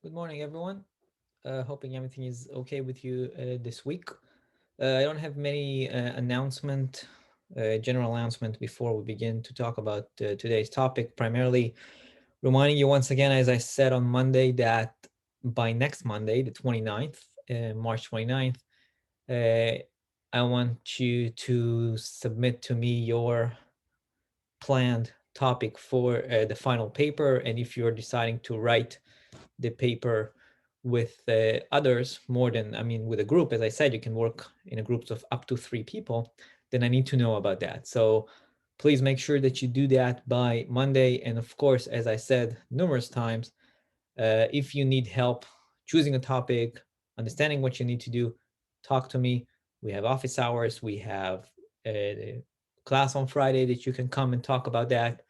Good morning, everyone. Hoping everything is okay with you this week. I don't have many general announcement before we begin to talk about today's topic. Primarily reminding you once again, as I said on Monday, that by next Monday, the 29th, March 29th, I want you to submit to me your planned topic for the final paper. And if you're deciding to write the paper with others more than, with a group, as I said, you can work in a groups of up to 3 people, then I need to know about that. So please make sure that you do that by Monday. And of course, as I said numerous times, if you need help choosing a topic, understanding what you need to do, talk to me. We have office hours. We have a class on Friday that you can come and talk about that.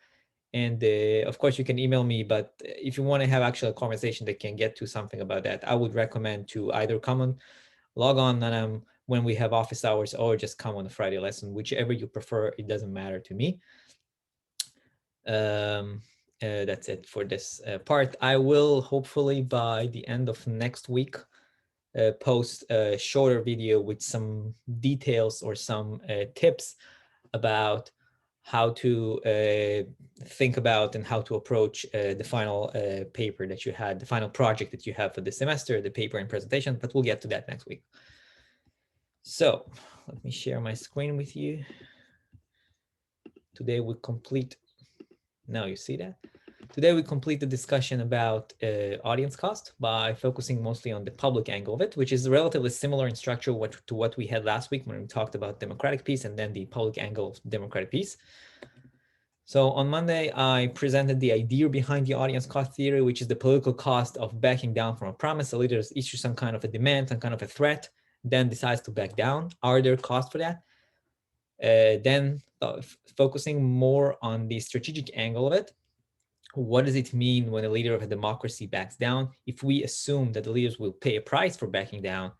And of course, you can email me, but if you want to have actually a conversation that can get to something about that, I would recommend to either come on, log on and when we have office hours, or just come on the Friday lesson, whichever you prefer. It doesn't matter to me. Um, that's it for this part. I will hopefully by the end of next week post a shorter video with some details or some tips about how to think about and how to approach the final paper that you had, the final project that you have for the semester, the paper and presentation, but we'll get to that next week. So let me share my screen with you. Today we complete, now you see that? Today we complete the discussion about audience cost by focusing mostly on the public angle of it, which is relatively similar in structure to what we had last week when we talked about democratic piece and then the public angle of democratic piece. So on Monday, I presented the idea behind the audience cost theory, which is the political cost of backing down from a promise. A leader issues some kind of a demand, some kind of a threat, then decides to back down. Are there costs for that? Then focusing more on the strategic angle of it. What does it mean when a leader of a democracy backs down? If we assume that the leaders will pay a price for backing down,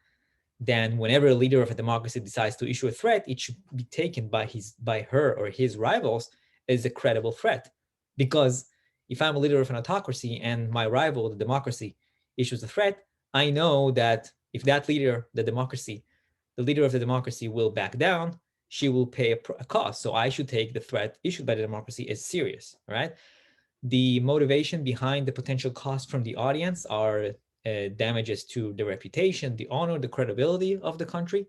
then whenever a leader of a democracy decides to issue a threat, it should be taken by her or his rivals as a credible threat. Because if I'm a leader of an autocracy and my rival, the democracy, issues a threat, I know that if that leader, the leader of the democracy will back down, she will pay a cost. So I should take the threat issued by the democracy as serious, right? The motivation behind the potential cost from the audience are damages to the reputation, the honor, the credibility of the country.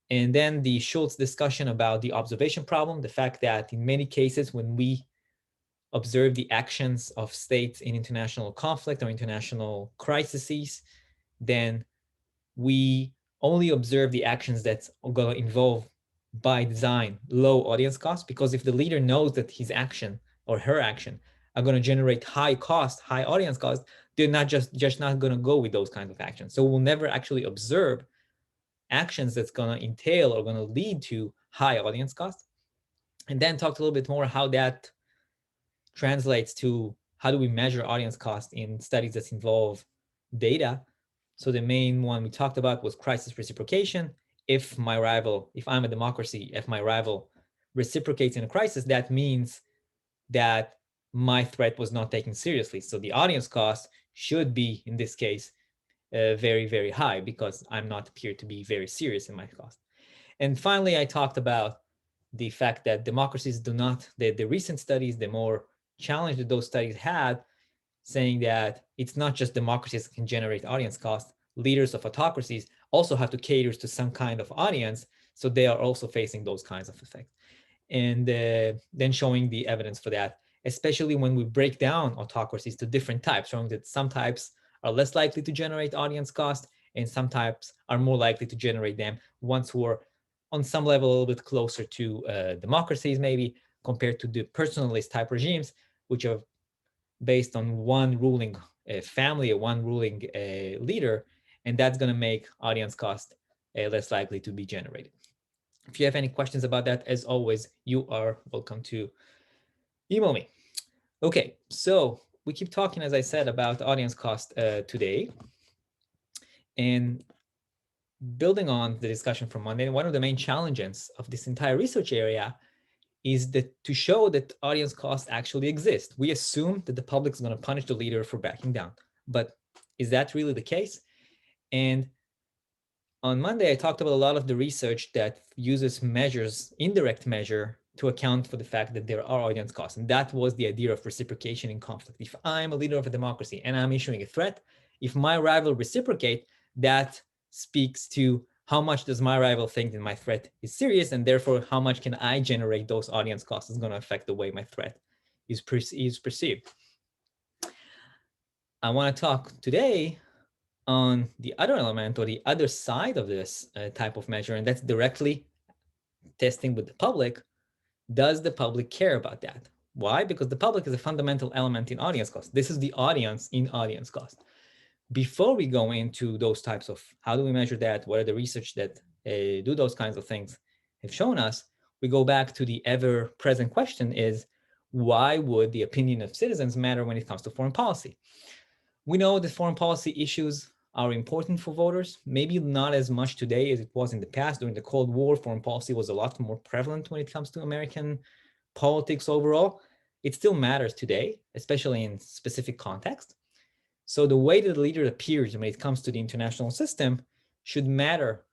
And then the Schultz discussion about the observation problem, the fact that in many cases when we observe the actions of states in international conflict or international crises, then we only observe the actions that are going to involve by design low audience cost, because if the leader knows that his action or her action are going to generate high cost, high audience cost, they're not just not going to go with those kinds of actions. So we'll never actually observe actions that's going to entail or going to lead to high audience cost. And then talked a little bit more how that translates to how do we measure audience cost in studies that involve data. So the main one we talked about was crisis reciprocation. If I'm a democracy, if my rival reciprocates in a crisis, that means that my threat was not taken seriously. So the audience cost should be, in this case, very, very high because I'm not appeared to be very serious in my cost. And finally, I talked about the fact that democracies do not, the recent studies, the more challenge that those studies had, saying that it's not just democracies that can generate audience cost. Leaders of autocracies also have to cater to some kind of audience, so they are also facing those kinds of effects. And then showing the evidence for that, especially when we break down autocracies to different types, showing that some types are less likely to generate audience cost and some types are more likely to generate them, ones who are on some level a little bit closer to democracies maybe compared to the personalist type regimes, which are based on one ruling family or one ruling leader, and that's going to make audience cost less likely to be generated. If you have any questions about that, as always, you are welcome to email me. Okay, so we keep talking, as I said, about audience cost today. And building on the discussion from Monday, one of the main challenges of this entire research area is that to show that audience costs actually exist. We assume that the public is going to punish the leader for backing down. But is that really the case? And on Monday, I talked about a lot of the research that uses measures, indirect measure, to account for the fact that there are audience costs. And that was the idea of reciprocation in conflict. If I'm a leader of a democracy and I'm issuing a threat, if my rival reciprocate, that speaks to how much does my rival think that my threat is serious, and therefore how much can I generate those audience costs is going to affect the way my threat is perceived. I want to talk today on the other element or the other side of this type of measure, and that's directly testing with the public. Does the public care about that? Why? Because the public is a fundamental element in audience cost. This is the audience in audience cost. Before we go into those types of how do we measure that, what are the research that do those kinds of things have shown us, we go back to the ever-present question is, why would the opinion of citizens matter when it comes to foreign policy? We know that foreign policy issues are important for voters, maybe not as much today as it was in the past. During the Cold War, foreign policy was a lot more prevalent when it comes to American politics overall. It still matters today, especially in specific context. So the way that the leader appears when it comes to the international system should matter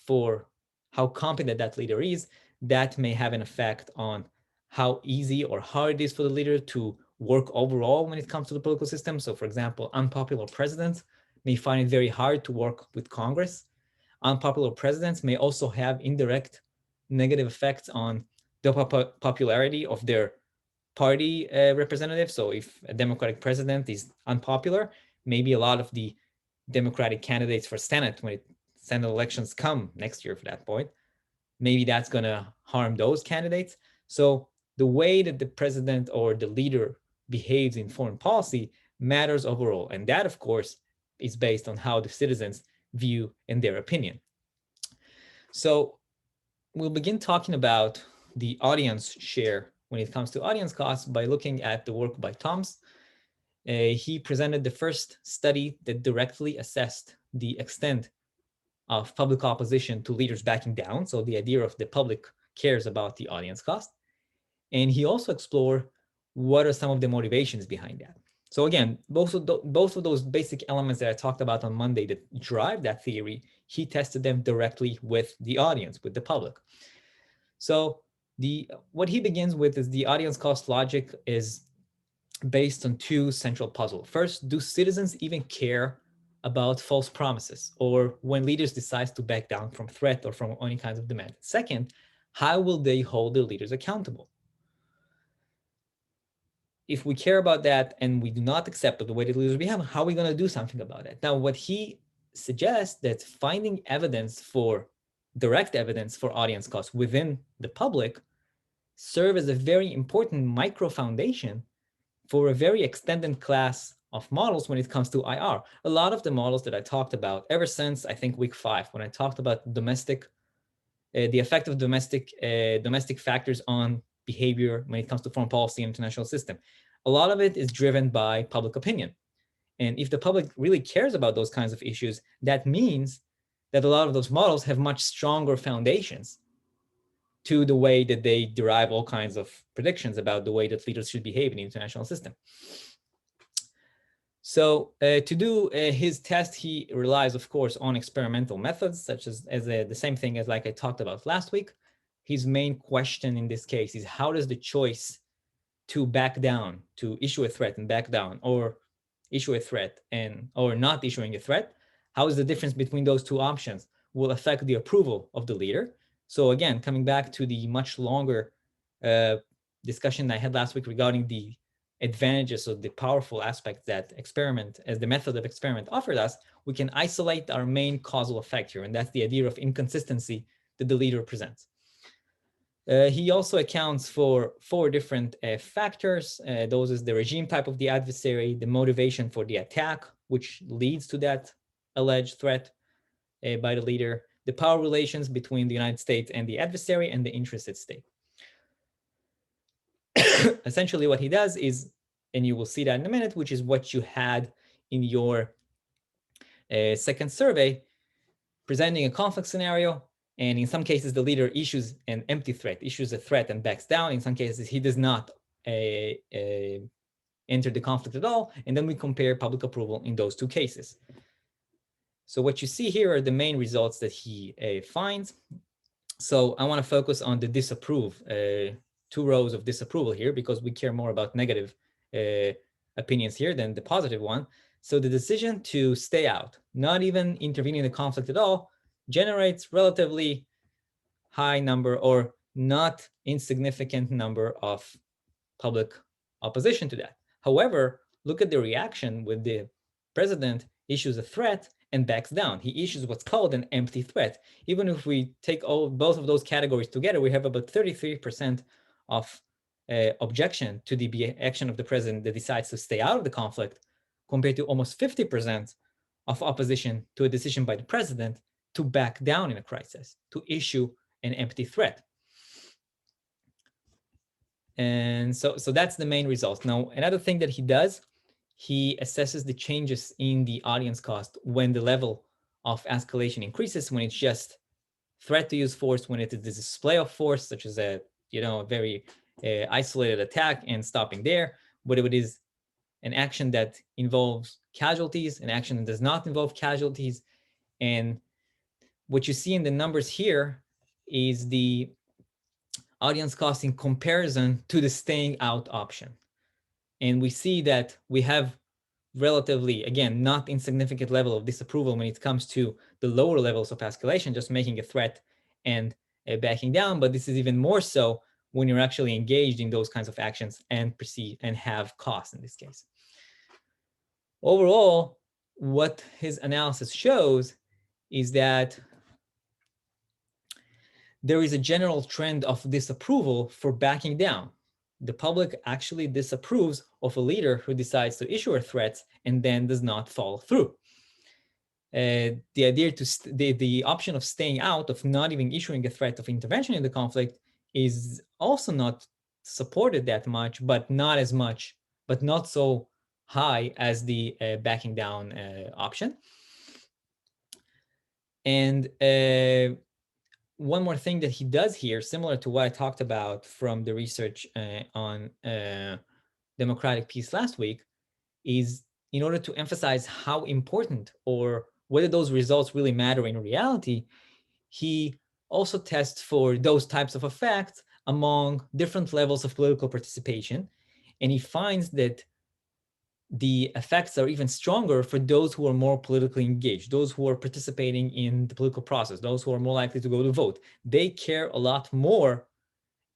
for how competent that leader is. That may have an effect on how easy or hard it is for the leader to work overall when it comes to the political system. So for example, unpopular presidents may find it very hard to work with Congress. Unpopular presidents may also have indirect negative effects on the popularity of their party representative. So if a Democratic president is unpopular, maybe a lot of the Democratic candidates for Senate, when Senate elections come next year for that point, maybe that's going to harm those candidates. So the way that the president or the leader behaves in foreign policy matters overall. And that, of course, is based on how the citizens view in their opinion. So we'll begin talking about the audience share when it comes to audience costs by looking at the work by Toms. He presented the first study that directly assessed the extent of public opposition to leaders backing down. So the idea of the public cares about the audience cost. And he also explored what are some of the motivations behind that. So again, both of those basic elements that I talked about on Monday that drive that theory, he tested them directly with the audience, with the public. So what he begins with is the audience cost logic is based on two central puzzles. First, do citizens even care about false promises or when leaders decide to back down from threat or from any kinds of demand? Second, how will they hold their leaders accountable? If we care about that and we do not accept the way the leaders behave, how are we going to do something about it? Now, what he suggests that finding evidence for direct evidence for audience costs within the public serve as a very important micro foundation for a very extended class of models when it comes to IR. A lot of the models that I talked about ever since, I think, week 5, when I talked about the effect of domestic factors on behavior when it comes to foreign policy and international system. A lot of it is driven by public opinion. And if the public really cares about those kinds of issues, that means that a lot of those models have much stronger foundations to the way that they derive all kinds of predictions about the way that leaders should behave in the international system. So to do his test, he relies, of course, on experimental methods, such as the same thing as like I talked about last week. His main question in this case is how does the choice to back down, to issue a threat and back down, or issue a threat and or not issuing a threat, how is the difference between those two options will affect the approval of the leader? So again, coming back to the much longer discussion I had last week regarding the advantages of the powerful aspects that experiment, as the method of experiment offered us, we can isolate our main causal effect here, and that's the idea of inconsistency that the leader presents. He also accounts for 4 different factors. Those is the regime type of the adversary, the motivation for the attack, which leads to that alleged threat by the leader, the power relations between the United States and the adversary, and the interest at stake. Essentially what he does is, and you will see that in a minute, which is what you had in your second survey, presenting a conflict scenario. And in some cases, the leader issues an empty threat, issues a threat and backs down. In some cases, he does not enter the conflict at all, and then we compare public approval in those two cases. So what you see here are the main results that he finds. So I want to focus on the disapprove, 2 rows of disapproval here, because we care more about negative opinions here than the positive one. So the decision to stay out, not even intervening in the conflict at all, generates relatively high number or not insignificant number of public opposition to that. However, look at the reaction when the president issues a threat and backs down. He issues what's called an empty threat. Even if we take both of those categories together, we have about 33% of objection to the action of the president that decides to stay out of the conflict, compared to almost 50% of opposition to a decision by the president to back down in a crisis, to issue an empty threat. And so that's the main result. Now, another thing that he does, he assesses the changes in the audience cost when the level of escalation increases, when it's just threat to use force, when it is the display of force, such as a very isolated attack and stopping there, whether it is an action that involves casualties, an action that does not involve casualties. And what you see in the numbers here is the audience cost in comparison to the staying out option. And we see that we have relatively, again, not insignificant level of disapproval when it comes to the lower levels of escalation, just making a threat and backing down. But this is even more so when you're actually engaged in those kinds of actions and proceed and have costs in this case. Overall, what his analysis shows is that there is a general trend of disapproval for backing down. The public actually disapproves of a leader who decides to issue a threat and then does not follow through. The idea the option of staying out, of not even issuing a threat of intervention in the conflict, is also not supported that much, but not as much, but not so high as the backing down option. And one more thing that he does here, similar to what I talked about from the research on democratic peace last week, is in order to emphasize how important or whether those results really matter in reality, he also tests for those types of effects among different levels of political participation. And he finds that the effects are even stronger for those who are more politically engaged, those who are participating in the political process, those who are more likely to go to vote. They care a lot more,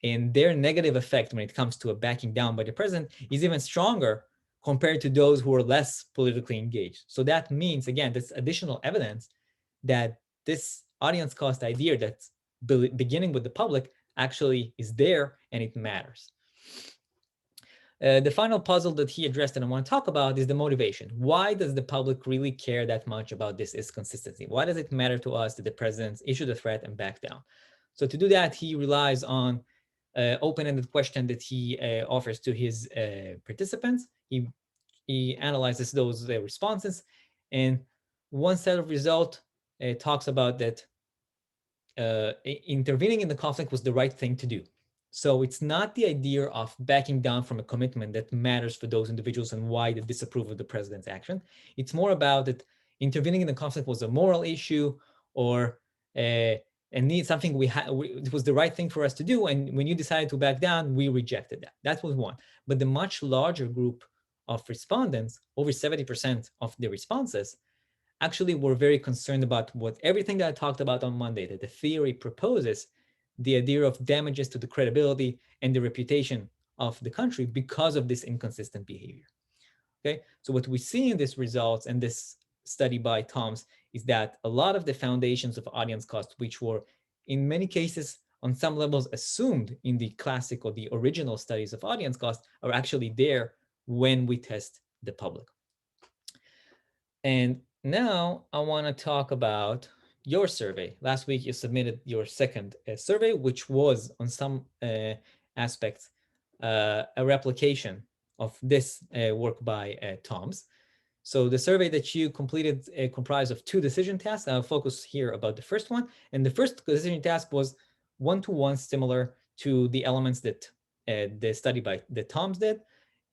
and their negative effect when it comes to a backing down by the president is even stronger compared to those who are less politically engaged. So that means, again, this additional evidence that this audience cost idea that's beginning with the public actually is there and it matters. The final puzzle that he addressed and I want to talk about is the motivation. Why does the public really care that much about this inconsistency? Why does it matter to us that the president issued a threat and back down? So to do that, he relies on open-ended question that he offers to his participants. He analyzes those responses, and one set of result talks about that intervening in the conflict was the right thing to do. So it's not the idea of backing down from a commitment that matters for those individuals and why they disapprove of the president's action. It's more about that intervening in the conflict was a moral issue or and need something it was the right thing for us to do. And when you decided to back down, we rejected that. That was one. But the much larger group of respondents, over 70% of the responses, actually were very concerned about everything that I talked about on Monday, that the theory proposes, the idea of damages to the credibility and the reputation of the country because of this inconsistent behavior. Okay, so what we see in these results and this study by Toms is that a lot of the foundations of audience cost, which were in many cases on some levels assumed in the classic or the original studies of audience cost, are actually there when we test the public. And now I want to talk about your survey. Last week, you submitted your second survey, which was on some aspects a replication of this work by Toms. So the survey that you completed comprised of 2 decision tasks. I'll focus here about the first one. And the first decision task was one-to-one similar to the elements that the study by the Toms did.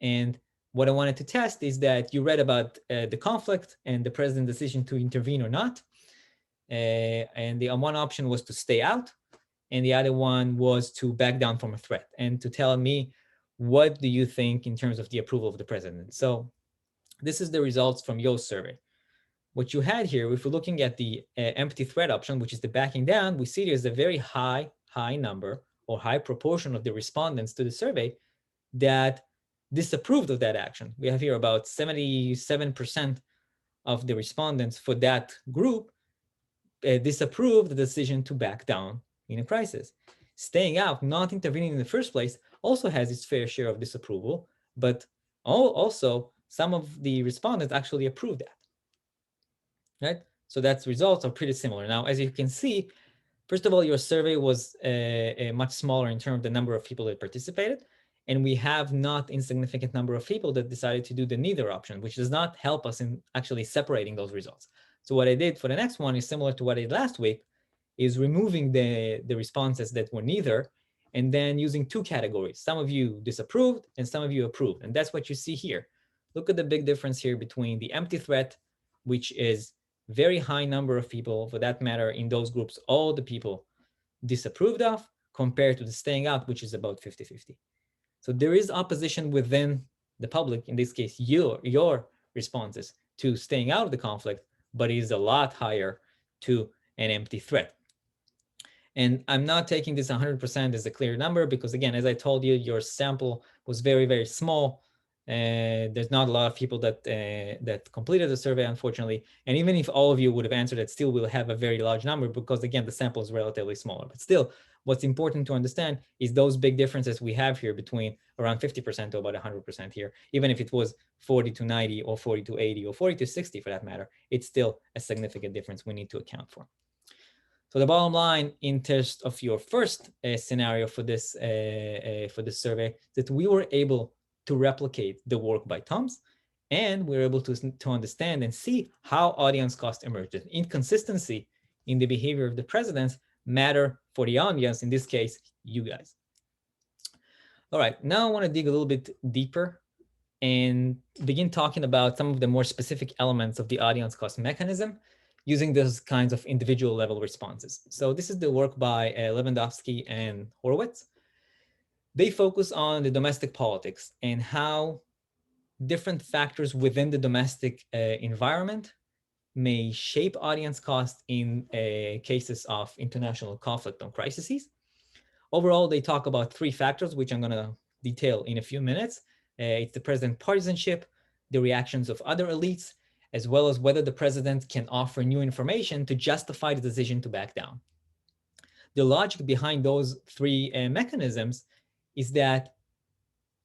And What I wanted to test is that you read about the conflict and the president's decision to intervene or not. And the one option was to stay out, and the other one was to back down from a threat, and to tell me, what do you think in terms of the approval of the president? So this is the results from Yo's survey. What you had here, if we're looking at the empty threat option, which is the backing down, we see there's a very high number or high proportion of the respondents to the survey that disapproved of that action. We have here about 77% of the respondents for that group disapproved the decision to back down in a crisis. Staying out, not intervening in the first place, also has its fair share of disapproval, but also some of the respondents actually approved that. Right? So that's results are pretty similar. Now, as you can see, first of all, your survey was much smaller in terms of the number of people that participated. And we have not insignificant number of people that decided to do the neither option, which does not help us in actually separating those results. So what I did for the next one is similar to what I did last week, is removing the responses that were neither, and then using two categories. Some of you disapproved and some of you approved. And that's what you see here. Look at the big difference here between the empty threat, which is very high number of people, for that matter, in those groups, all the people disapproved of, compared to the staying out, which is about 50-50. So there is opposition within the public, in this case, your responses to staying out of the conflict, but it is a lot higher to an empty threat. And I'm not taking this 100% as a clear number because, again, as I told you, your sample was very, very small. There's not a lot of people that that completed the survey, unfortunately. And even if all of you would have answered it, still we'll have a very large number because, again, the sample is relatively smaller. But still, what's important to understand is those big differences we have here between around 50% to about 100% here. Even if it was 40 to 90 or 40 to 80 or 40 to 60 for that matter, it's still a significant difference we need to account for. So the bottom line, in terms of your first scenario for this survey, that we were able to replicate the work by Tom's, and we're able to understand and see how audience cost emerges. Inconsistency in the behavior of the presidents matter for the audience, in this case, you guys. All right, now I want to dig a little bit deeper and begin talking about some of the more specific elements of the audience cost mechanism using those kinds of individual level responses. So this is the work by Lewandowski and Horowitz. They focus on the domestic politics and how different factors within the domestic environment may shape audience cost in cases of international conflict or crises. Overall, they talk about three factors, which I'm going to detail in a few minutes. It's the president partisanship, the reactions of other elites, as well as whether the president can offer new information to justify the decision to back down. The logic behind those three mechanisms is that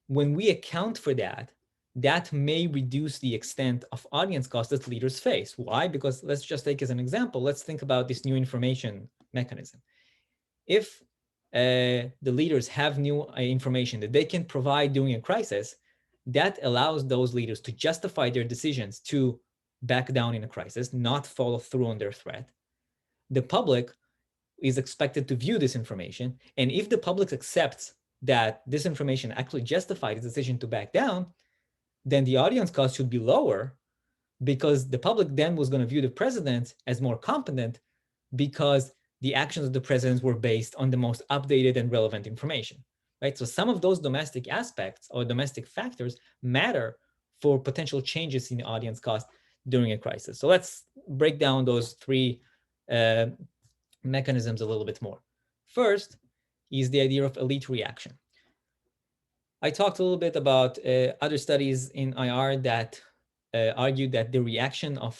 when we account for that, that may reduce the extent of audience cost that leaders face. Why? Because let's just take as an example, let's think about this new information mechanism. If the leaders have new information that they can provide during a crisis, that allows those leaders to justify their decisions to back down in a crisis, not follow through on their threat. The public is expected to view this information. And if the public accepts that this information actually justified the decision to back down, then the audience cost should be lower because the public then was going to view the president as more competent because the actions of the president were based on the most updated and relevant information, right? So some of those domestic aspects or domestic factors matter for potential changes in the audience cost during a crisis. So let's break down those three mechanisms a little bit more. First is the idea of elite reaction. I talked a little bit about other studies in IR that argue that the reaction of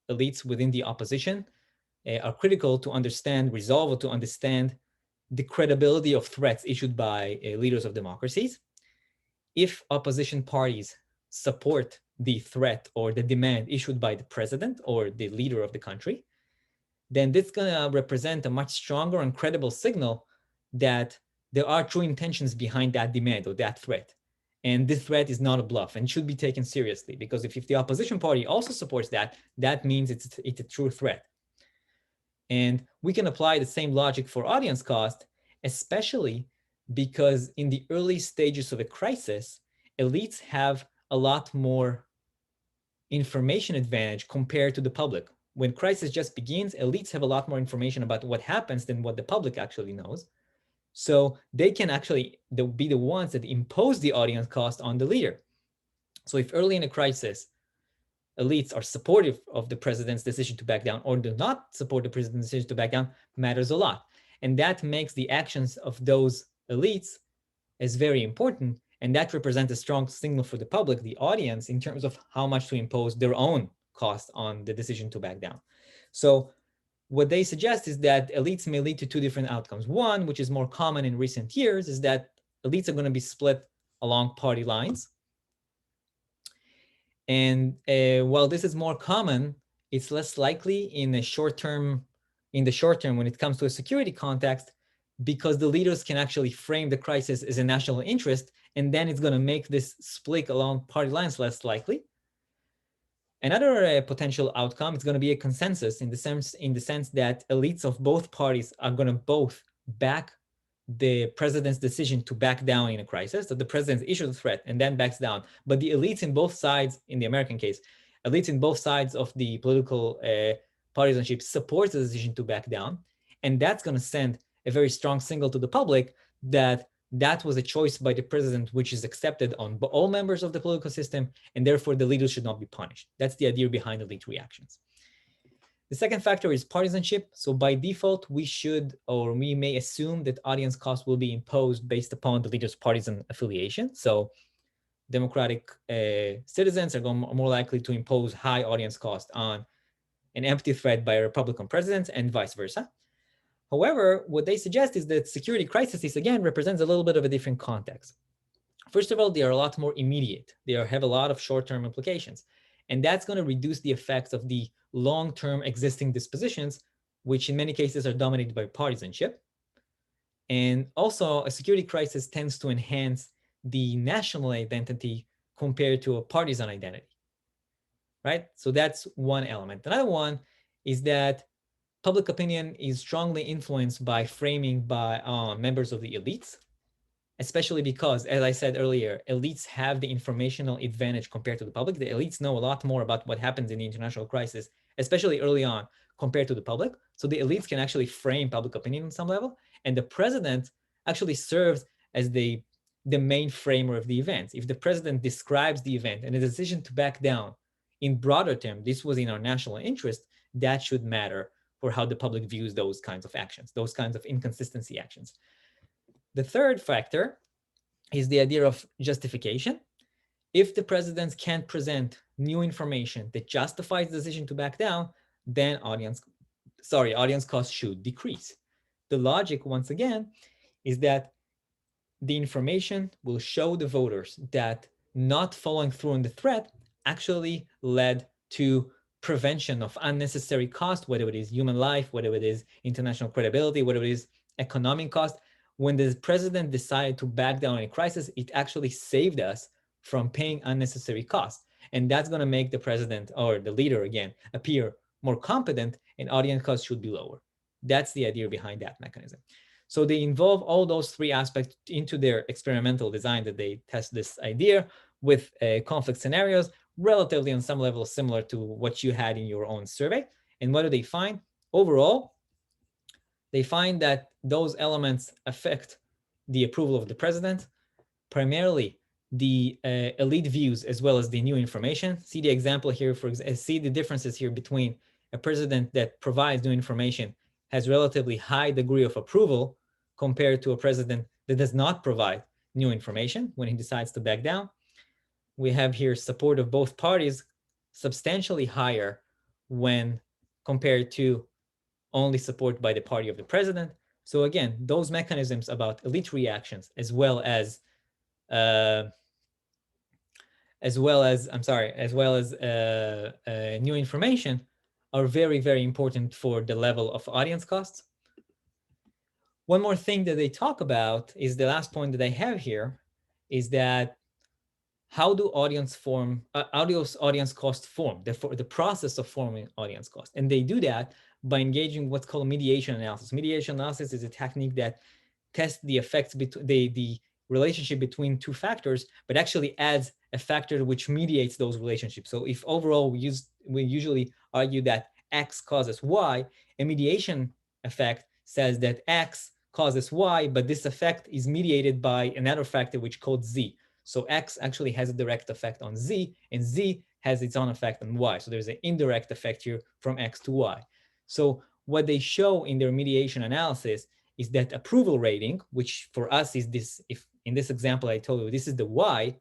elites within the opposition are critical to understand, resolve, or to understand the credibility of threats issued by leaders of democracies. If opposition parties support the threat or the demand issued by the president or the leader of the country, then this is going to represent a much stronger and credible signal that there are true intentions behind that demand or that threat. And this threat is not a bluff and should be taken seriously, because if the opposition party also supports that, that means it's a true threat. And we can apply the same logic for audience cost, especially because in the early stages of a crisis, elites have a lot more information advantage compared to the public. When crisis just begins, elites have a lot more information about what happens than what the public actually knows. So they can actually be the ones that impose the audience cost on the leader. So if early in a crisis, elites are supportive of the president's decision to back down or do not support the president's decision to back down, matters a lot. And that makes the actions of those elites as very important. And that represents a strong signal for the public, the audience, in terms of how much to impose their own cost on the decision to back down. So what they suggest is that elites may lead to two different outcomes. One, which is more common in recent years, is that elites are going to be split along party lines. And while this is more common, it's less likely in the short term when it comes to a security context, because the leaders can actually frame the crisis as a national interest, and then it's going to make this split along party lines less likely. Another potential outcome is going to be a consensus in the sense that elites of both parties are going to both back the president's decision to back down in a crisis. So the president issues a threat and then backs down. But the elites in both sides, in the American case, elites in both sides of the political partisanship supports the decision to back down. And that's going to send a very strong signal to the public that that was a choice by the president, which is accepted on all members of the political system, and therefore the leaders should not be punished. That's the idea behind elite reactions. The second factor is partisanship. So by default, we may assume that audience cost will be imposed based upon the leader's partisan affiliation. So Democratic citizens are more likely to impose high audience cost on an empty threat by a Republican president and vice versa. However, what they suggest is that security crises, again, represents a little bit of a different context. First of all, they are a lot more immediate. They have a lot of short-term implications. And that's going to reduce the effects of the long-term existing dispositions, which in many cases are dominated by partisanship. And also, a security crisis tends to enhance the national identity compared to a partisan identity, right? So that's one element. Another one is that public opinion is strongly influenced by framing by members of the elites, especially because, as I said earlier, elites have the informational advantage compared to the public. The elites know a lot more about what happens in the international crisis, especially early on, compared to the public. So the elites can actually frame public opinion on some level. And the president actually serves as the main framer of the event. If the president describes the event and the decision to back down in broader terms, this was in our national interest, that should matter for how the public views those kinds of actions, those kinds of inconsistency actions. The third factor is the idea of justification. If the president can't present new information that justifies the decision to back down, then audience cost should decrease. The logic, once again, is that the information will show the voters that not following through on the threat actually led to prevention of unnecessary cost, whether it is human life, whether it is international credibility, whether it is economic cost. When the president decided to back down in a crisis, it actually saved us from paying unnecessary costs. And that's going to make the president, or the leader again, appear more competent, and audience costs should be lower. That's the idea behind that mechanism. So they involve all those three aspects into their experimental design that they test this idea with conflict scenarios, relatively on some level similar to what you had in your own survey. And what do they find? Overall, they find that those elements affect the approval of the president, primarily the elite views as well as the new information. See the example here, see the differences here between a president that provides new information has relatively high degree of approval compared to a president that does not provide new information when he decides to back down. We have here support of both parties substantially higher when compared to only support by the party of the president. So again, those mechanisms about elite reactions as well as new information are very, very important for the level of audience costs. One more thing that they talk about is the last point that I have here is that how do audience costs form, the process of forming audience cost. And they do that by engaging what's called mediation analysis. Mediation analysis is a technique that tests the effects between the relationship between two factors, but actually adds a factor which mediates those relationships. So if overall we usually argue that X causes Y, a mediation effect says that X causes Y, but this effect is mediated by another factor which called Z. So X actually has a direct effect on Z, and Z has its own effect on Y. So there's an indirect effect here from X to Y. So what they show in their mediation analysis is that approval rating, which for us is this, if in this example I told you this is the Y,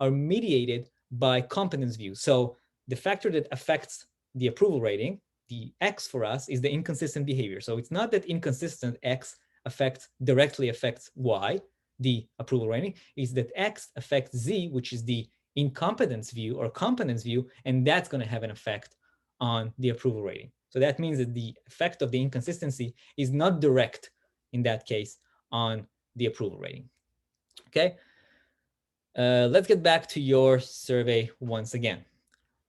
are mediated by competence view. So the factor that affects the approval rating, the X for us, is the inconsistent behavior. So it's not that inconsistent X directly affects Y, the approval rating, is that X affects Z, which is the incompetence view or competence view, and that's going to have an effect on the approval rating. So that means that the effect of the inconsistency is not direct in that case on the approval rating. Okay, let's get back to your survey once again.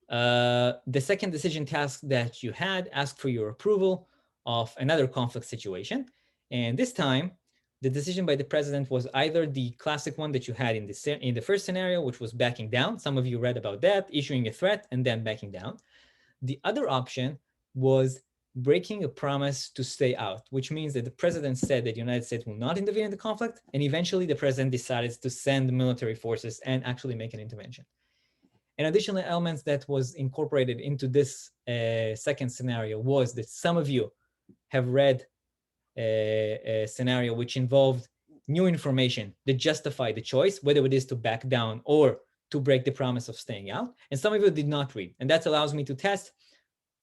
The second decision task that you had asked for your approval of another conflict situation. And this time, the decision by the president was either the classic one that you had in the first scenario, which was backing down. Some of you read about that, issuing a threat and then backing down. The other option was breaking a promise to stay out, which means that the president said that the United States will not intervene in the conflict, and eventually the president decided to send military forces and actually make an intervention. And additional elements that was incorporated into this second scenario was that some of you have read a scenario which involved new information that justified the choice, whether it is to back down or to break the promise of staying out. And some of you did not read. And that allows me to test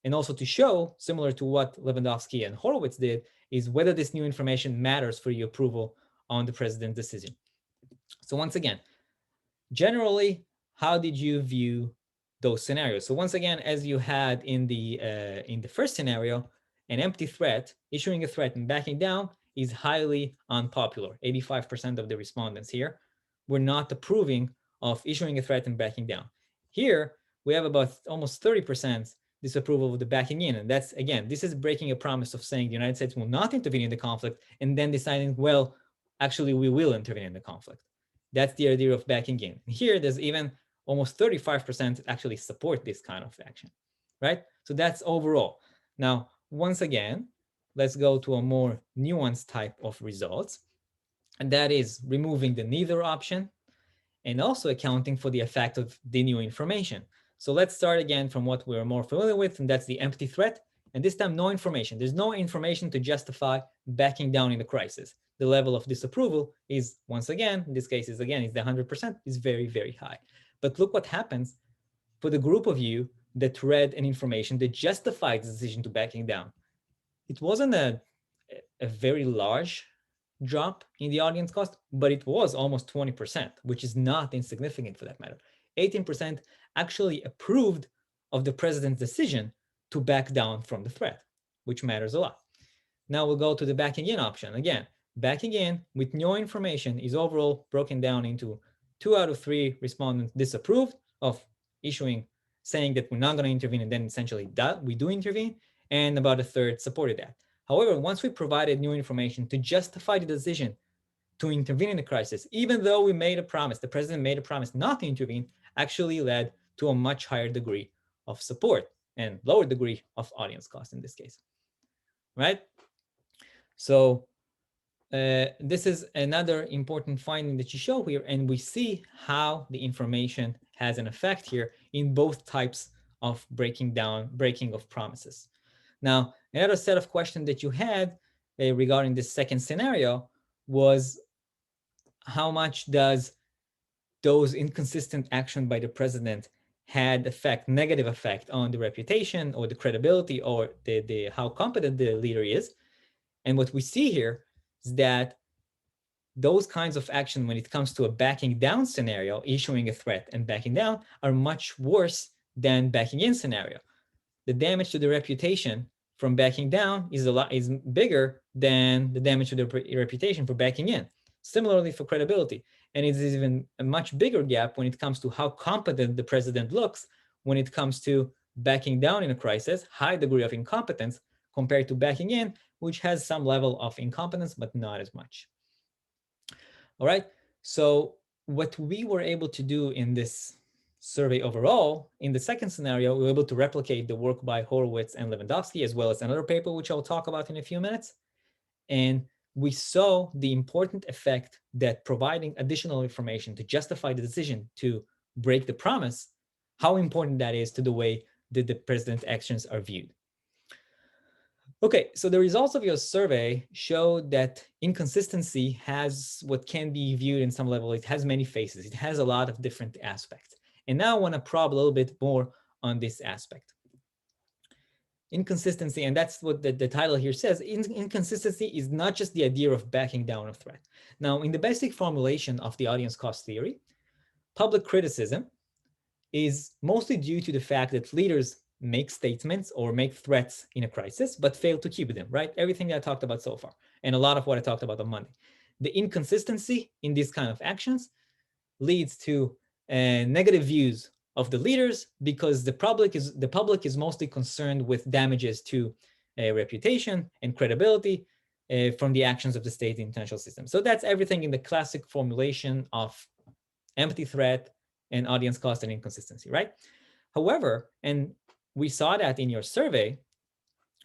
and also to show, similar to what Lewandowski and Horowitz did, is whether this new information matters for your approval on the president's decision. So once again, generally, how did you view those scenarios? So once again, as you had in the first scenario, an empty threat, issuing a threat and backing down is highly unpopular. 85% of the respondents here were not approving of issuing a threat and backing down. Here, we have about almost 30% disapproval of the backing in. And that's, again, this is breaking a promise of saying the United States will not intervene in the conflict and then deciding, well, actually, we will intervene in the conflict. That's the idea of backing in. Here, there's even almost 35% actually support this kind of action, right? So that's overall. Now, once again, let's go to a more nuanced type of results. And that is removing the neither option and also accounting for the effect of the new information. So let's start again from what we're more familiar with, and that's the empty threat. And this time, no information. There's no information to justify backing down in the crisis. The level of disapproval is, once again, in this case is the 100%, is very, very high. But look what happens for the group of you that read an information that justified the decision to backing down. It wasn't a very large drop in the audience cost, but it was almost 20%, which is not insignificant for that matter. 18% actually approved of the president's decision to back down from the threat, which matters a lot. Now we'll go to the backing in option. Again, backing in with no information is overall broken down into 2 out of 3 respondents disapproved of issuing, saying that we're not going to intervene, and then essentially that we do intervene, and about a third supported that. However, once we provided new information to justify the decision to intervene in the crisis, even though we made a promise, the president made a promise not to intervene, actually led to a much higher degree of support and lower degree of audience cost in this case, right? So this is another important finding that you show here, and we see how the information has an effect here in both types of breaking of promises. Now, another set of questions that you had regarding this second scenario was how much does those inconsistent action by the president had negative effect on the reputation or the credibility or the how competent the leader is. And what we see here is that those kinds of action, when it comes to a backing down scenario, issuing a threat and backing down, are much worse than backing in scenario. The damage to the reputation from backing down is bigger than the damage to the reputation for backing in. Similarly for credibility. And it is even a much bigger gap when it comes to how competent the president looks when it comes to backing down in a crisis, high degree of incompetence, compared to backing in, which has some level of incompetence, but not as much. All right. So what we were able to do in this survey overall, in the second scenario, we were able to replicate the work by Horowitz and Lewandowski, as well as another paper, which I'll talk about in a few minutes. And we saw the important effect that providing additional information to justify the decision to break the promise, how important that is to the way that the president's actions are viewed. Okay, so the results of your survey show that inconsistency has what can be viewed in some level. It has many faces. It has a lot of different aspects. And now I want to probe a little bit more on this aspect. Inconsistency, and that's what the title here says, inconsistency is not just the idea of backing down a threat. Now, in the basic formulation of the audience cost theory, public criticism is mostly due to the fact that leaders make statements or make threats in a crisis, but fail to keep them, right? Everything that I talked about so far, and a lot of what I talked about on Monday. The inconsistency in these kind of actions leads to negative views of the leaders because the public is mostly concerned with damages to reputation and credibility from the actions of the state international system. So that's everything in the classic formulation of empty threat and audience cost and inconsistency, right? However, and we saw that in your survey,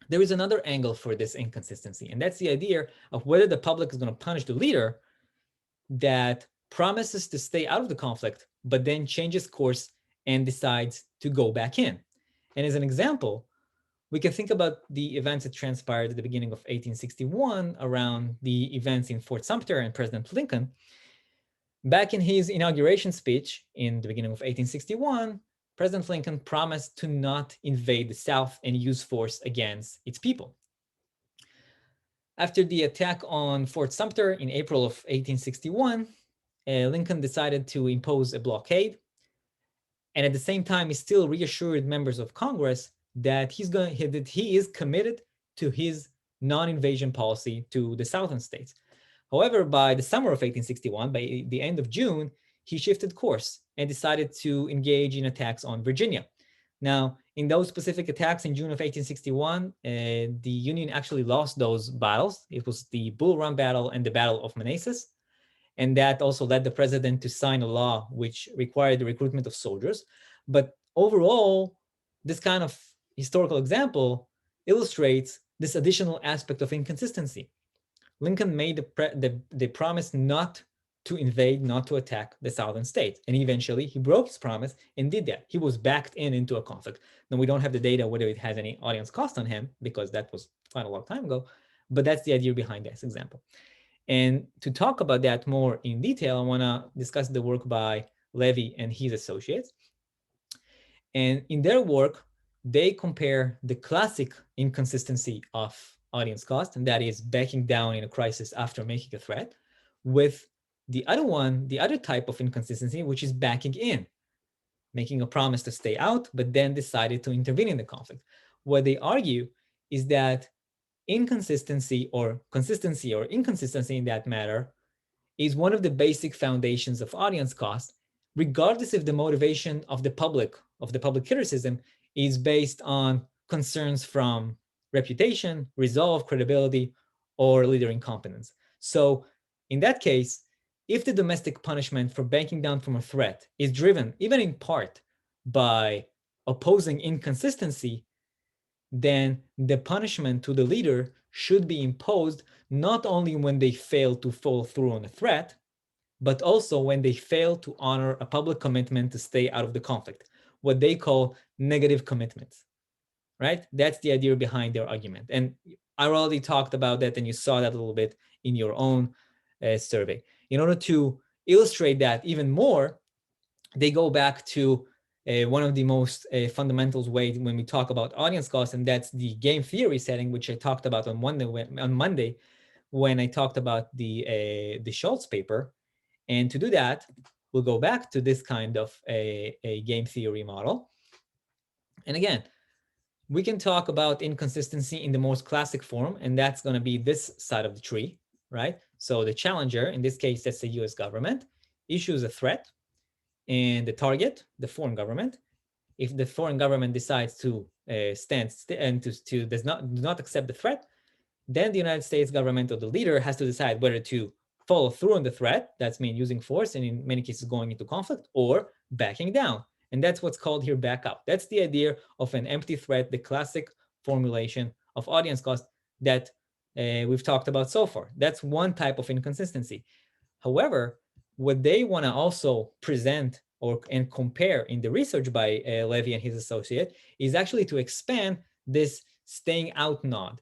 there is another angle for this inconsistency, and that's the idea of whether the public is going to punish the leader that promises to stay out of the conflict, but then changes course and decides to go back in. And as an example, we can think about the events that transpired at the beginning of 1861 around the events in Fort Sumter and President Lincoln. Back in his inauguration speech in the beginning of 1861, President Lincoln promised to not invade the South and use force against its people. After the attack on Fort Sumter in April of 1861, Lincoln decided to impose a blockade. And at the same time, he still reassured members of Congress that he is committed to his non-invasion policy to the southern states. However, by the summer of 1861, by the end of June, he shifted course and decided to engage in attacks on Virginia. Now, in those specific attacks in June of 1861, the Union actually lost those battles. It was the Bull Run Battle and the Battle of Manassas. And that also led the president to sign a law which required the recruitment of soldiers. But overall, this kind of historical example illustrates this additional aspect of inconsistency. Lincoln made the promise not to invade, not to attack the southern states. And eventually he broke his promise and did that. He was backed into a conflict. Now, we don't have the data whether it has any audience cost on him because that was quite a long time ago, but that's the idea behind this example. And to talk about that more in detail, I want to discuss the work by Levy and his associates. And in their work, they compare the classic inconsistency of audience cost, and that is backing down in a crisis after making a threat, with the other type of inconsistency, which is backing in, making a promise to stay out, but then decided to intervene in the conflict. What they argue is that inconsistency or consistency or inconsistency in that matter is one of the basic foundations of audience cost, regardless if the motivation of the public criticism is based on concerns from reputation, resolve, credibility, or leader incompetence. So in that case, if the domestic punishment for backing down from a threat is driven, even in part, by opposing inconsistency, then the punishment to the leader should be imposed not only when they fail to follow through on a threat, but also when they fail to honor a public commitment to stay out of the conflict, what they call negative commitments, right? That's the idea behind their argument. And I already talked about that, and you saw that a little bit in your own survey. In order to illustrate that even more, they go back to one of the most fundamentals way when we talk about audience cost, and that's the game theory setting, which I talked about on Monday when I talked about the Schultz paper. And to do that, we'll go back to this kind of a game theory model. And again, we can talk about inconsistency in the most classic form, and that's going to be this side of the tree, right? So the challenger, in this case, that's the US government, issues a threat, and the target, the foreign government, if the foreign government decides to stand and does not accept the threat, then the United States government or the leader has to decide whether to follow through on the threat, that's mean using force, and in many cases going into conflict, or backing down. And that's what's called here back out. That's the idea of an empty threat, the classic formulation of audience cost that we've talked about so far. That's one type of inconsistency. However, what they want to also present and compare in the research by Levy and his associate is actually to expand this staying out nod.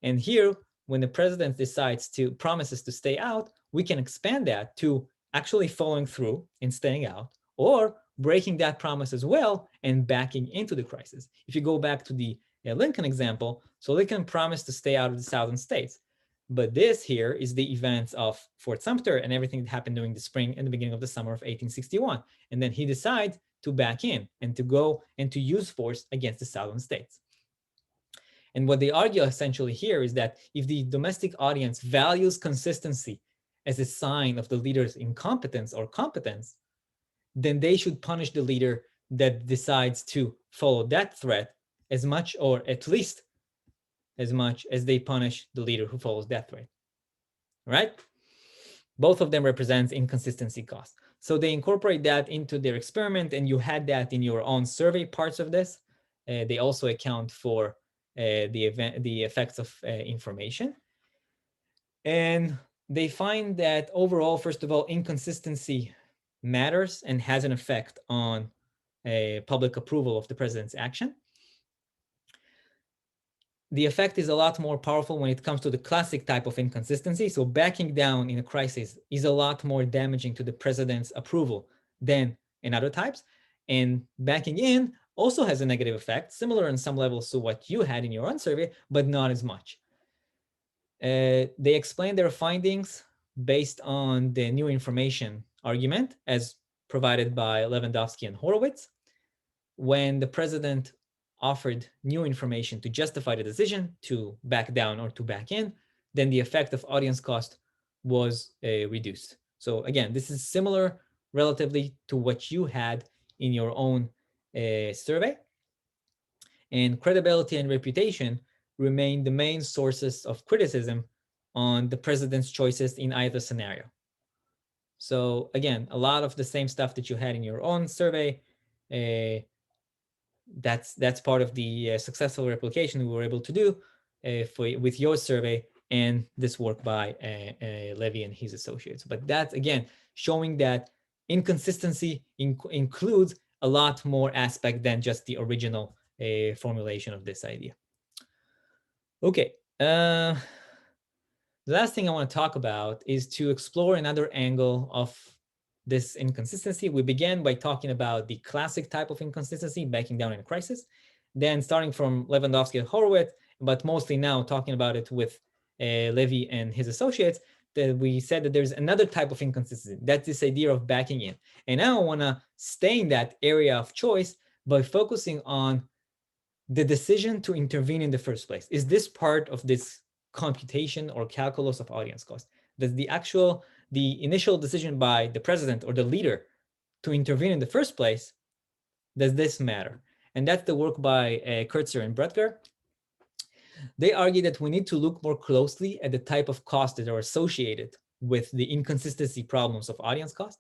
And here, when the president decides to promises to stay out, we can expand that to actually following through and staying out, or breaking that promise as well and backing into the crisis. If you go back to the Lincoln example, so Lincoln promised to stay out of the southern states. But this here is the events of Fort Sumter and everything that happened during the spring and the beginning of the summer of 1861. And then he decides to back in and to go and to use force against the southern states. And what they argue essentially here is that if the domestic audience values consistency as a sign of the leader's incompetence or competence, then they should punish the leader that decides to follow that threat as much, or at least as much, as they punish the leader who follows that threat, right? Both of them represents inconsistency cost. So they incorporate that into their experiment, and you had that in your own survey parts of this. They also account for the effects of information. And they find that overall, first of all, inconsistency matters and has an effect on public approval of the president's action. The effect is a lot more powerful when it comes to the classic type of inconsistency. So backing down in a crisis is a lot more damaging to the president's approval than in other types. And backing in also has a negative effect, similar in some levels to what you had in your own survey, but not as much. They explain their findings based on the new information argument as provided by Lewandowski and Horowitz. When the president offered new information to justify the decision to back down or to back in, then the effect of audience cost was reduced. So again, this is similar relatively to what you had in your own survey. And credibility and reputation remain the main sources of criticism on the president's choices in either scenario. So again, a lot of the same stuff that you had in your own survey, that's part of the successful replication we were able to do with your survey and this work by Levy and his associates. But that's, again, showing that inconsistency includes a lot more aspect than just the original formulation of this idea. Okay. The last thing I want to talk about is to explore another angle of this inconsistency. We began by talking about the classic type of inconsistency, backing down in a crisis. Then starting from Lewandowski and Horowitz, but mostly now talking about it with Levy and his associates, that we said that there's another type of inconsistency. That's this idea of backing in. And now I want to stay in that area of choice by focusing on the decision to intervene in the first place. Is this part of this computation or calculus of audience cost? Does the initial decision by the president or the leader to intervene in the first place, does this matter? And that's the work by Kurtzer and Bretger. They argue that we need to look more closely at the type of costs that are associated with the inconsistency problems of audience cost.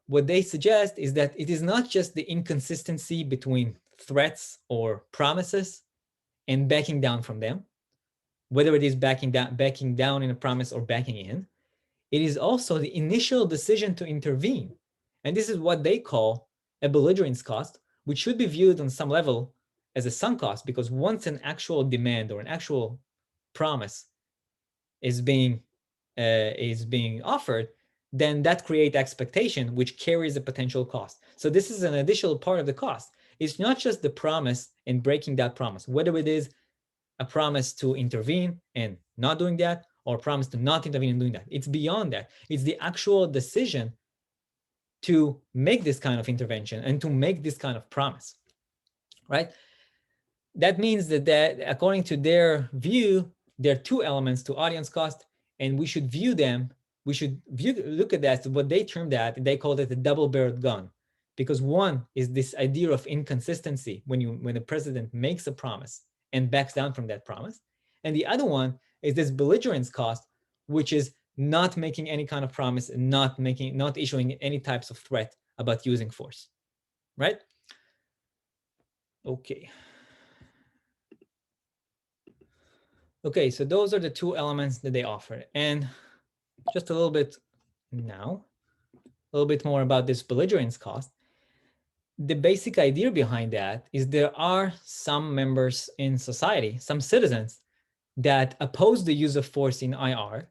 What they suggest is that it is not just the inconsistency between threats or promises and backing down from them, whether it is backing down in a promise or backing in. It is also the initial decision to intervene. And this is what they call a belligerence cost, which should be viewed on some level as a sunk cost, because once an actual demand or an actual promise is being offered, then that creates expectation, which carries a potential cost. So this is an additional part of the cost. It's not just the promise and breaking that promise, whether it is a promise to intervene and not doing that, or a promise to not intervene and doing that. It's beyond that. It's the actual decision to make this kind of intervention and to make this kind of promise, right? That means that according to their view, there are two elements to audience cost, and we should view them. We should look at that, what they termed that, they called it a double-barreled gun, because one is this idea of inconsistency when the president makes a promise and backs down from that promise, and the other one is this belligerence cost, which is not making any kind of promise, and not issuing any types of threat about using force, right? Okay. Okay, so those are the two elements that they offer. And just a little bit now, a little bit more about this belligerence cost. The basic idea behind that is there are some members in society, some citizens, that oppose the use of force in IR,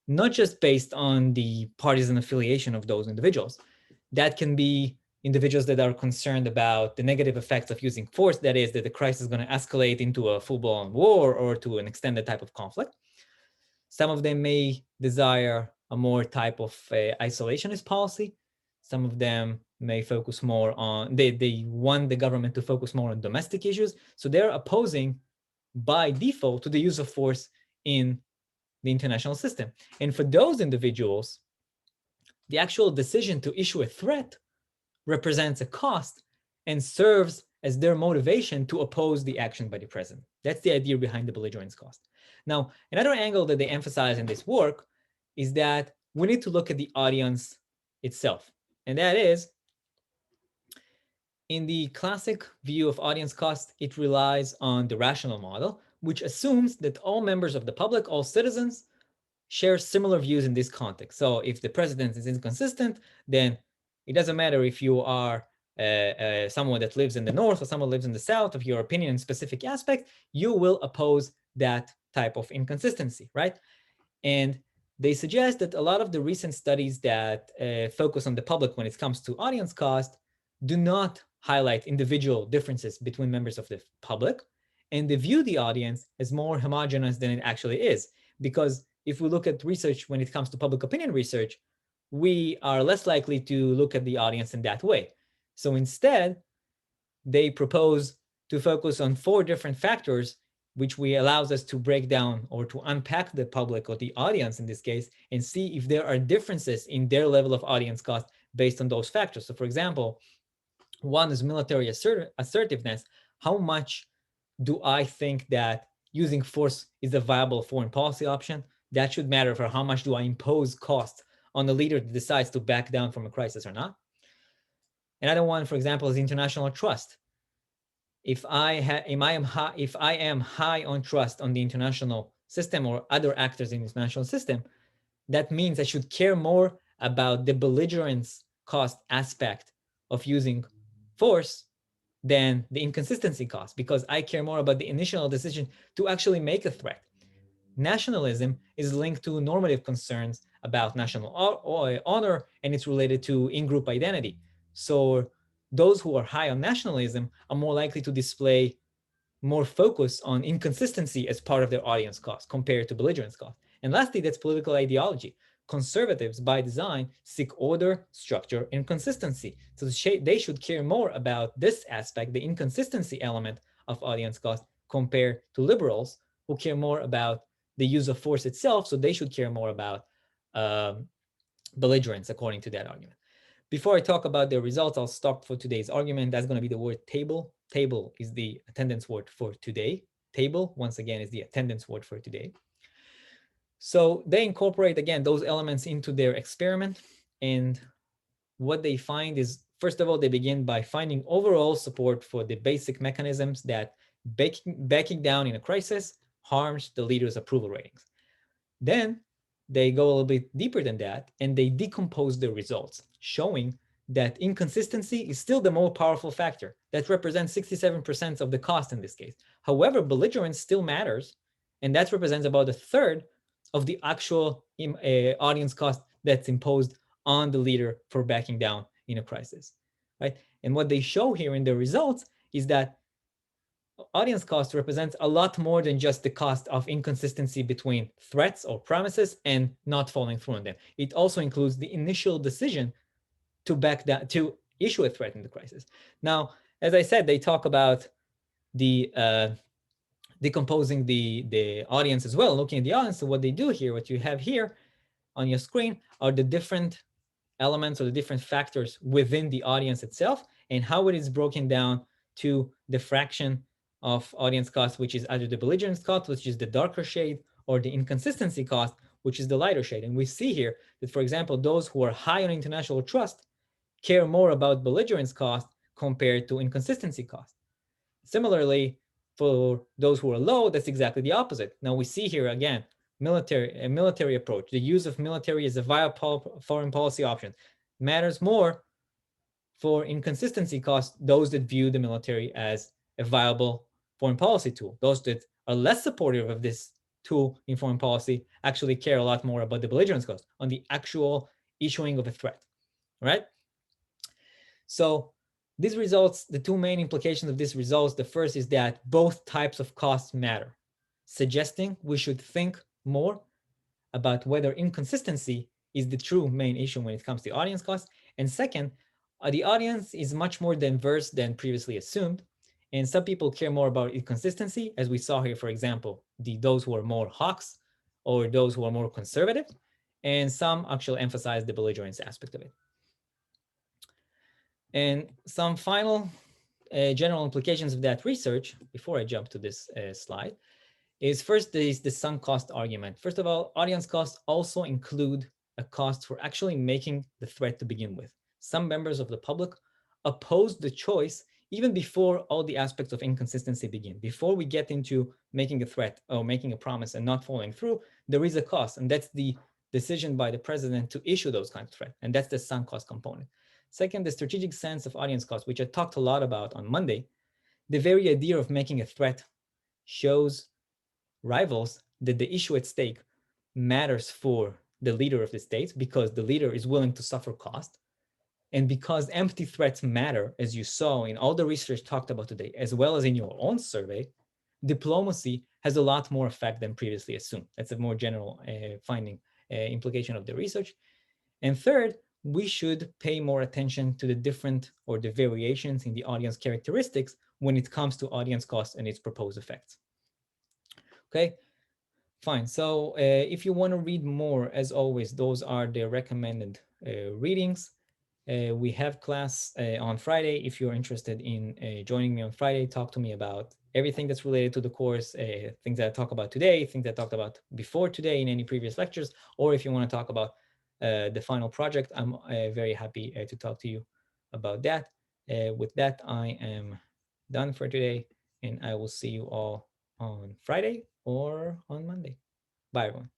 not just based on the partisan affiliation of those individuals. That can be individuals that are concerned about the negative effects of using force, that is, that the crisis is going to escalate into a full-blown war or to an extended type of conflict. Some of them may desire a more type of isolationist policy. Some of them may focus more on, they want the government to focus more on domestic issues. So they're opposing by default to the use of force in the international system. And for those individuals, the actual decision to issue a threat represents a cost and serves as their motivation to oppose the action by the president. That's the idea behind the belligerence cost. Now, another angle that they emphasize in this work is that we need to look at the audience itself. And that is, in the classic view of audience cost, it relies on the rational model, which assumes that all members of the public, all citizens, share similar views in this context. So if the president is inconsistent, then it doesn't matter if you are someone that lives in the north or someone lives in the south, of your opinion in specific aspect, you will oppose that type of inconsistency, right? And they suggest that a lot of the recent studies that focus on the public when it comes to audience cost do not highlight individual differences between members of the public, and they view the audience as more homogeneous than it actually is. Because if we look at research when it comes to public opinion research, we are less likely to look at the audience in that way. So instead, they propose to focus on 4 different factors, which allows us to break down or to unpack the public or the audience in this case and see if there are differences in their level of audience cost based on those factors. So for example, one is military assertiveness. How much do I think that using force is a viable foreign policy option? That should matter for how much do I impose cost on the leader that decides to back down from a crisis or not. Another one, for example, is international trust. If I am high on trust on the international system or other actors in the international system, that means I should care more about the belligerence cost aspect of using force than the inconsistency cost, because I care more about the initial decision to actually make a threat. Nationalism is linked to normative concerns about national honor, and it's related to in-group identity. So those who are high on nationalism are more likely to display more focus on inconsistency as part of their audience cost compared to belligerence cost. And lastly, that's political ideology. Conservatives, by design, seek order, structure, and consistency. So they should care more about this aspect, the inconsistency element of audience cost, compared to liberals, who care more about the use of force itself. So they should care more about belligerence, according to that argument. Before I talk about the results, I'll stop for today's argument. That's going to be the word table. Table is the attendance word for today. Table, once again, is the attendance word for today. So they incorporate, again, those elements into their experiment. And what they find is, first of all, they begin by finding overall support for the basic mechanisms that backing down in a crisis harms the leader's approval ratings. Then they go a little bit deeper than that, and they decompose the results, showing that inconsistency is still the more powerful factor. That represents 67% of the cost in this case. However, belligerence still matters, and that represents about a third of the actual audience cost that's imposed on the leader for backing down in a crisis, right? And what they show here in the results is that audience cost represents a lot more than just the cost of inconsistency between threats or promises and not following through on them. It also includes the initial decision to back down, to issue a threat in the crisis. Now, as I said, they talk about the decomposing the audience as well, looking at the audience. So what they do here, what you have here on your screen, are the different elements or the different factors within the audience itself, and how it is broken down to the fraction of audience cost, which is either the belligerence cost, which is the darker shade, or the inconsistency cost, which is the lighter shade. And we see here that, for example, those who are high on international trust care more about belligerence cost compared to inconsistency cost. Similarly, for those who are low, that's exactly the opposite. Now we see here again, a military approach. The use of military as a viable foreign policy option matters more for inconsistency costs, those that view the military as a viable foreign policy tool. Those that are less supportive of this tool in foreign policy actually care a lot more about the belligerence cost on the actual issuing of a threat, right? So these results, the two main implications of these results, the first is that both types of costs matter, suggesting we should think more about whether inconsistency is the true main issue when it comes to audience costs. And second, the audience is much more diverse than previously assumed. And some people care more about inconsistency, as we saw here, for example, those who are more hawks or those who are more conservative. And some actually emphasize the belligerence aspect of it. And some final general implications of that research, before I jump to this slide, is first is the sunk cost argument. First of all, audience costs also include a cost for actually making the threat to begin with. Some members of the public oppose the choice even before all the aspects of inconsistency begin. Before we get into making a threat or making a promise and not following through, there is a cost, and that's the decision by the president to issue those kinds of threats, and that's the sunk cost component. Second, the strategic sense of audience cost, which I talked a lot about on Monday. The very idea of making a threat shows rivals that the issue at stake matters for the leader of the state because the leader is willing to suffer cost. And because empty threats matter, as you saw in all the research talked about today, as well as in your own survey, diplomacy has a lot more effect than previously assumed. That's a more general finding, implication of the research. And third, we should pay more attention to the different or the variations in the audience characteristics when it comes to audience cost and its proposed effects. Okay, fine. So if you want to read more, as always, those are the recommended readings. We have class on Friday. If you're interested in joining me on Friday, talk to me about everything that's related to the course, things that I talked about today, things that I talked about before today in any previous lectures, or if you want to talk about the final project, I'm very happy to talk to you about that. With that, I am done for today, and I will see you all on Friday or on Monday. Bye, everyone.